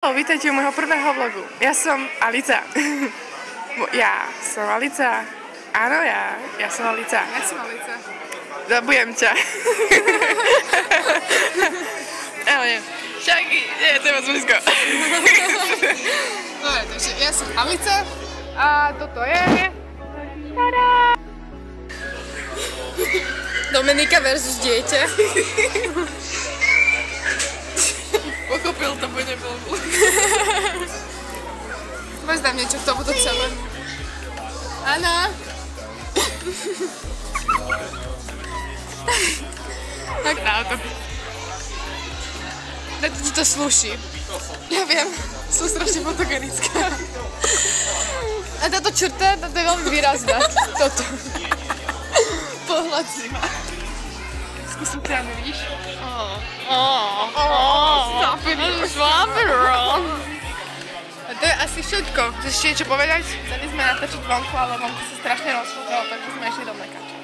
Vítajte u môjho prvého vlogu. Ja som Alica. Ja som Alica. Áno, ja som Alica. Ja som Alica. Zabujem ťa. Ale nie. Však, nie, to je moc blízko. Dobre, takže ja som Alica a toto je... Tada! Dominika versus dieťa. Pochopil to, bo nebol. Povedz nám niečo k tomuto celému. Áno. Tak na to. Tak ti to slúši. Ja viem, sú strašne fotogenická. A táto črta, táto je veľmi výrazná. Toto. Pohľad si ma. Skúsim kránu, vidíš? Stop it. A to je asi všetko. Chceš ešte niečo povedať? Chceli sme natočiť vonku, ale vonku sa strašne rozfúkalo, takže sme išli do mlekača.